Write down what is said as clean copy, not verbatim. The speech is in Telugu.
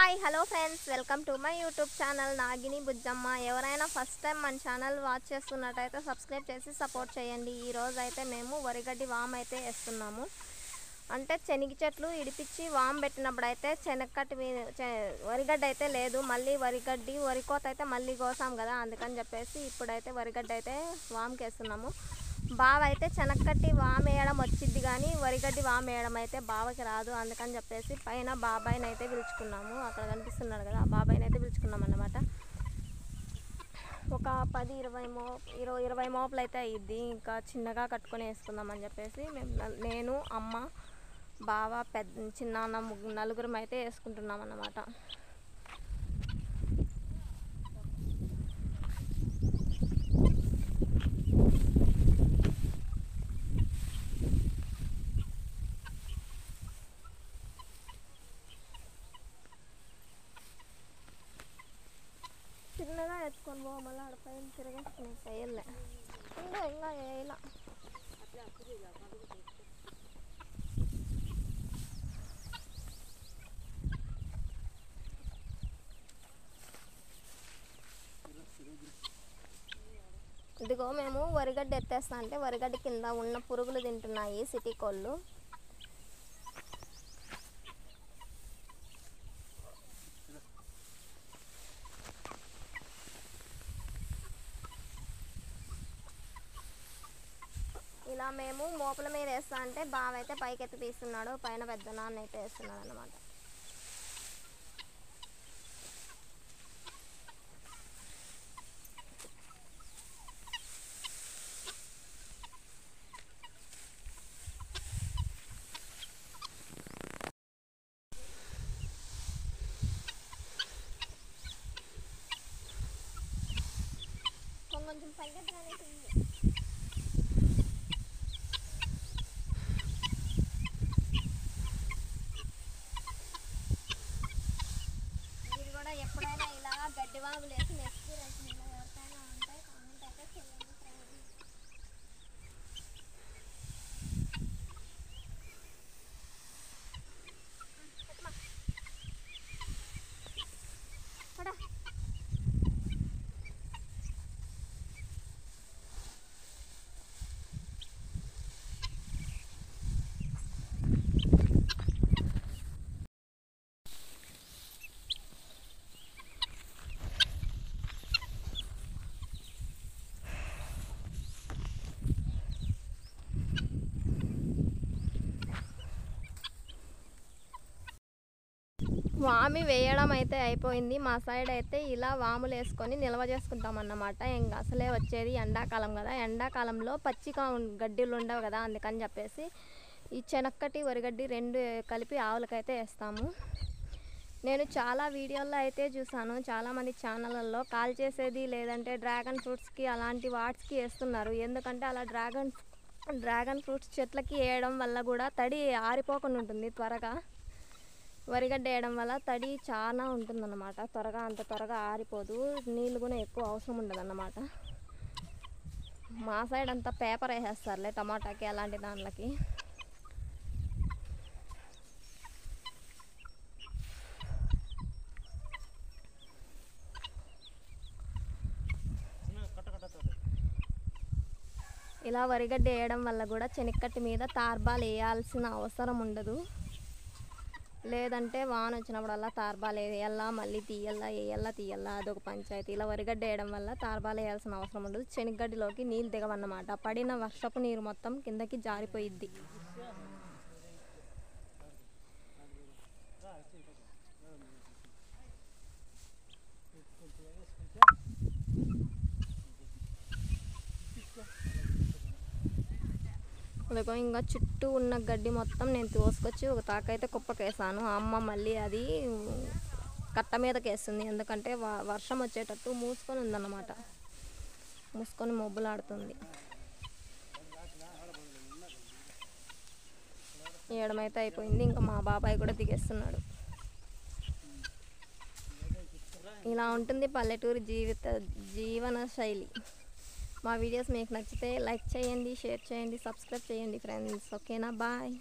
Hi hello friends, welcome to my YouTube channel Nagini Bujjamma. ఎవరైనా ఫస్ట్ టైం మన ఛానల్ వాచ్ చేస్తున్నట్టయితే సబ్స్క్రైబ్ చేసి సపోర్ట్ చేయండి. ఈరోజు అయితే మేము వరిగడ్డి వామ్ అయితే వేస్తున్నాము. అంటే శనగ చెట్లు ఇడిపించి వామ్ పెట్టినప్పుడు అయితే శనగకట్టి వరిగడ్డి అయితే లేదు, మళ్ళీ వరికోత అయితే మళ్ళీ కోసాం కదా, అందుకని చెప్పేసి ఇప్పుడైతే వరిగడ్డి అయితే వామ్కి వేస్తున్నాము. బావ అయితే శనగకట్టి వామ్ వేయడం వచ్చింది, కానీ వరిగడ్డి వామ్ వేయడం అయితే బావకి రాదు. అందుకని చెప్పేసి పైన బాబాయ్ని అయితే పిలుచుకున్నాము. అక్కడ కనిపిస్తున్నాడు కదా, ఆ బాబాయ్ని అయితే పిలుచుకున్నాం అన్నమాట. ఒక 10-20 మోపులు అయితే అయ్యిద్ది. ఇంకా చిన్నగా కట్టుకొని వేసుకుందామని చెప్పేసి నేను అమ్మ బావ చిన్నాన్న నలుగురం అయితే వేసుకుంటున్నాం అన్నమాట. చిన్నగా ఎత్తుకొని పో, మళ్ళీ ఆడ పైన తిరిగేసుకుని వేయలే, ఇంకా వేయాల. ఇదిగో మేము వరిగడ్డి ఎత్తేస్తా అంటే వరిగడ్డి కింద ఉన్న పురుగులు తింటున్నాయి సిటీ కోళ్ళు. ఇలా మేము మోపుల మీద వేస్తా అంటే బావ అయితే పైకి ఎత్తి తీస్తున్నాడు, పైన పెద్ద నాన్న అయితే వేస్తున్నాడు అన్నమాట. కొంచెం పైకి ఎప్పుడైనా ఇలా గడ్డి వాగులు వేసి ఎక్స్పీరియన్స్ ఎవరికైనా ఉంటే కామెంట్ అయితే చేయండి ఫ్రెండ్స్. వామి వేయడం అయితే అయిపోయింది. మా సైడ్ అయితే ఇలా వాములు వేసుకొని నిల్వ చేసుకుంటాం అన్నమాట. ఇంకా అసలే వచ్చేది ఎండాకాలం కదా, ఎండాకాలంలో పచ్చిగా గడ్డిలు ఉండవు కదా, అందుకని చెప్పేసి ఈ శనక్కటి వరిగడ్డి రెండు కలిపి ఆవులకైతే వేస్తాము. నేను చాలా వీడియోల్లో అయితే చూసాను, చాలామంది ఛానళ్ళల్లో కాల్ చేసేది లేదంటే డ్రాగన్ ఫ్రూట్స్కి అలాంటి వాట్స్కి వేస్తున్నారు. ఎందుకంటే అలా డ్రాగన్ ఫ్రూట్స్ చెట్లకి వేయడం వల్ల కూడా తడి ఆరిపోకుండా ఉంటుంది త్వరగా. వరిగడ్డ వేయడం వల్ల తడి చాలా ఉంటుందన్నమాట, అంత త్వరగా ఆరిపోదు, నీళ్ళు కూడా ఎక్కువ అవసరం ఉండదు అన్నమాట. మా సైడ్ అంతా పేపర్ వేసేస్తారులే టమాటాకి అలాంటి దాంట్లకి. ఇలా వరిగడ్డ వేయడం వల్ల కూడా శనక్కట్టి మీద తార్బాలు వేయాల్సిన అవసరం ఉండదు. లేదంటే వాన వచ్చినప్పుడల్లా తార్బాలు వేయాలా, మళ్ళీ తీయాలా అదొక పంచాయతీ. ఇలా వరిగడ్డ వేయడం వల్ల తార్బాలు వేయాల్సిన అవసరం ఉండదు. శనగగడ్డిలోకి నీళ్ళు దిగవన్నమాట, పడిన వర్షపు నీరు మొత్తం కిందకి జారిపోయిద్ది. అదిగో ఇంకా చుట్టూ ఉన్న గడ్డి మొత్తం నేను తోసుకొచ్చి ఒక తాకైతే కుప్పకేసాను. అమ్మ మళ్ళీ అది కట్ట మీదకి వేస్తుంది, ఎందుకంటే వర్షం వచ్చేటట్టు మూసుకొని ఉందన్నమాట, మూసుకొని మొబ్బులాడుతుంది. ఏడమైతే అయిపోయింది, ఇంకా మా బాబాయ్ కూడా దిగేస్తున్నాడు. ఇలా ఉంటుంది పల్లెటూరు జీవన శైలి. మా వీడియోస్ మీకు నచ్చితే లైక్ చేయండి, షేర్ చేయండి, సబ్స్క్రైబ్ చేయండి ఫ్రెండ్స్. ఓకేనా, బాయ్.